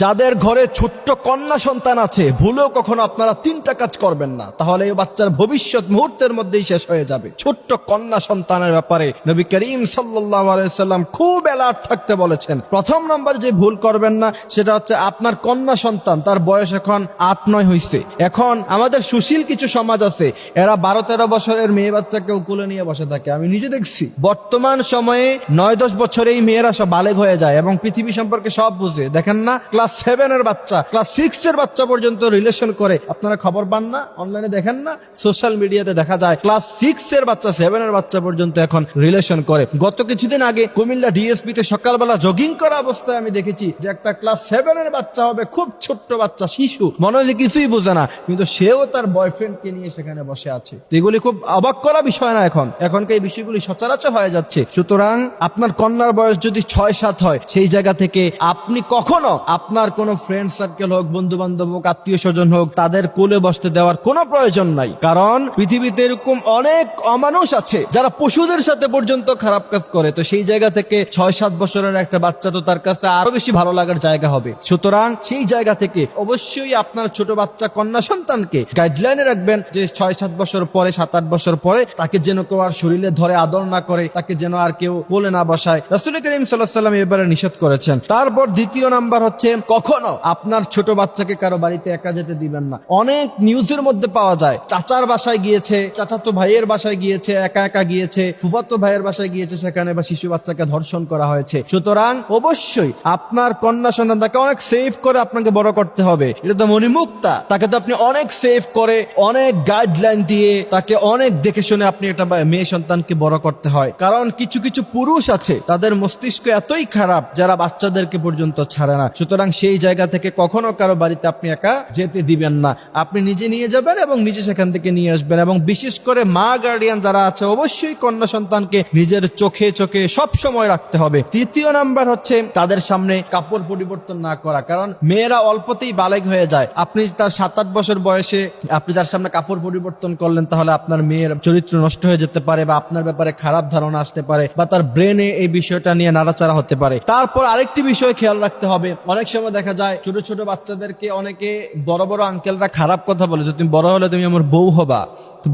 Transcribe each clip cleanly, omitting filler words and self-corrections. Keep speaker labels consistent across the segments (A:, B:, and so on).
A: যাদের ঘরে ছোট্ট কন্যা সন্তান আছে, ভুলেও কখনো আপনারা তিনটা কাজ করবেন না, তাহলে এই বাচ্চার ভবিষ্যৎ মুহূর্তের মধ্যেই শেষ হয়ে যাবে। ছোট্ট কন্যা সন্তানের ব্যাপারে নবী করিম সাল্লাল্লাহু আলাইহি সাল্লাম খুব অ্যালার্ট থাকতে বলেছেন। প্রথম নাম্বার যে ভুল করবেন না সেটা হচ্ছে আপনার কন্যা সন্তান, তার বয়স এখন 8-9 হয়েছে। এখন আমাদের সুশীল কিছু সমাজ আছে, এরা 12-13 বছরের মেয়ে বাচ্চাকে কোলে নিয়ে বসে থাকে। আমি নিজে দেখছি বর্তমান সময়ে 9-10 বছরেই মেয়েরা সব বালেগ হয়ে যায় এবং পৃথিবী সম্পর্কে সব বুঝে। দেখেন না, ক্লাস 7 এর বাচ্চা, ক্লাস 6 এর বাচ্চা পর্যন্ত রিলেশন করে। আপনারা খবর পান না, অনলাইনে দেখেন না, সোশ্যাল মিডিয়াতে দেখা যায় ক্লাস 6 এর বাচ্চা, 7 এর বাচ্চা পর্যন্ত এখন রিলেশন করে। গত কিছুদিন আগে কুমিল্লা ডিএসপি তে সকালবেলা জগিং করা অবস্থায় আমি দেখেছি যে একটা ক্লাস 7 এর বাচ্চা হবে, খুব ছোট্ট বাচ্চা, শিশু, মনে হয় কিছুই বোঝে না, কিন্তু সেও তার বয়ফ্রেন্ডকে নিয়ে সেখানে বসে আছে। এগুলি খুব অবাক করা বিষয় না, এখনকার এই বিষয়গুলি সচরাচর হয়ে যাচ্ছে। সুতরাং আপনার কন্যার বয়স যদি 6-7 হয়, সেই জায়গা থেকে আপনি কখনো আপনার কোনো ফ্রেন্ড সার্কেল হোক, বন্ধু বান্ধব হোক, আত্মীয় স্বজন হোক, তাদের কোলে বসতে দেওয়ার কোনো প্রয়োজন নাই। কারণ পৃথিবীতে এরকম অনেক অমানুষ আছে যারা পশুদের সাথে পর্যন্ত খারাপ কাজ করে। তো সেই জায়গা থেকে 6-7 বছরের একটা বাচ্চা তো তার কাছে আরো বেশি ভালো লাগার জায়গা হবে। সুতরাং সেই জায়গা থেকে অবশ্যই আপনার ছোট বাচ্চা কন্যা সন্তানকে গাইডলাইনে রাখবেন যে 6-7 বছর পরে, 7-8 বছর পরে তাকে যেন কেউ আর শরীরে ধরে আদর না করে, তাকে যেন আর কেউ কোলে না বসায়। রাসূল করিম সাল্লাল্লাহু আলাইহি ওয়াসাল্লাম এবারে নিষেধ করেছেন। তারপর দ্বিতীয় নাম্বার হচ্ছে কখনো আপনার ছোট বাচ্চাকে কারো বাড়িতে একা যেতে দিবেন না। অনেক নিউজের মধ্যে পাওয়া যায় চাচার বাসায় গিয়েছে, চাচাতো ভাইয়ের বাসায় গিয়েছে, একা একা গিয়েছে, ফুফাতো ভাইয়ের বাসায় গিয়েছে, সেখানে বা শিশু বাচ্চাকে ধর্ষণ করা হয়েছে। সুতরাং অবশ্যই আপনার কন্যা সন্তান, তাকে অনেক সেফ করে আপনাকে বড় করতে হবে। এটা তো মণিমুক্তা, তাকে তো আপনি অনেক সেফ করে, অনেক গাইডলাইন দিয়ে, তাকে অনেক দেখে শুনে আপনি একটা মেয়ে সন্তানকে বড় করতে হয়। কারণ কিছু কিছু পুরুষ আছে, তাদের মস্তিষ্ক এতই খারাপ যারা বাচ্চাদেরকে পর্যন্ত ছাড়ে না। সুতরাং সেই জায়গা থেকে কখনো কারো বাড়িতে আপনি একা যেতে দিবেন না। আপনি নিজে নিয়ে যাবেন এবং নিজে সেখান থেকে নিয়ে আসবেন। এবং বিশেষ করে মা গার্ডিয়ান যারা আছে, অবশ্যই কন্যা সন্তানকে নিজের চোখে চোখে সব সময় রাখতে হবে। তৃতীয় নাম্বার হচ্ছে তাদের সামনে কাপড় পরিবর্তন না করা। কারণ মেয়েরা অল্পতেই বালেগ হয়ে যায়। আপনি তার 7-8 বছর বয়সে আপনি তার সামনে কাপড় পরিবর্তন করলেন, তাহলে আপনার মেয়ের চরিত্র নষ্ট হয়ে যেতে পারে, বা আপনার ব্যাপারে খারাপ ধারণা আসতে পারে, বা তার ব্রেনে এই বিষয়টা নিয়ে নাড়াচাড়া হতে পারে। তারপর আরেকটি বিষয় খেয়াল রাখতে হবে, অনেক সময় দেখা যায় ছোট ছোট বাচ্চাদেরকে অনেকে বড় বড় আঙ্কেলরা খারাপ কথা বলে যে তুমি বড় হলে তুমি আমার বউ হবা।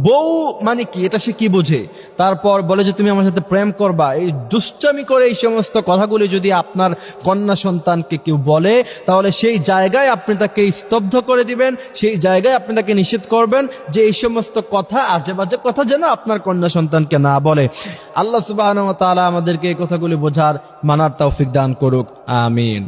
A: বউ মানে কি, এটা সে কি বোঝে? তারপর বলে যে তুমি আমার সাথে প্রেম করবা। এই দুষ্টামি করে এই সমস্ত কথাগুলি যদি আপনার কন্যা সন্তানকে কেউ বলে, তাহলে সেই জায়গায় আপনি তাকে স্তব্ধ করে দিবেন, সেই জায়গায় আপনি তাকে নিষেধ করবেন যে এই সমস্ত কথা, আজে বাজে কথা যেন আপনার কন্যা সন্তানকে না বলে। আল্লাহ সুবহানাহু ওয়া তাআলা আমাদেরকে এই কথাগুলি বোঝার, মানার তৌফিক দান করুক। আমিন।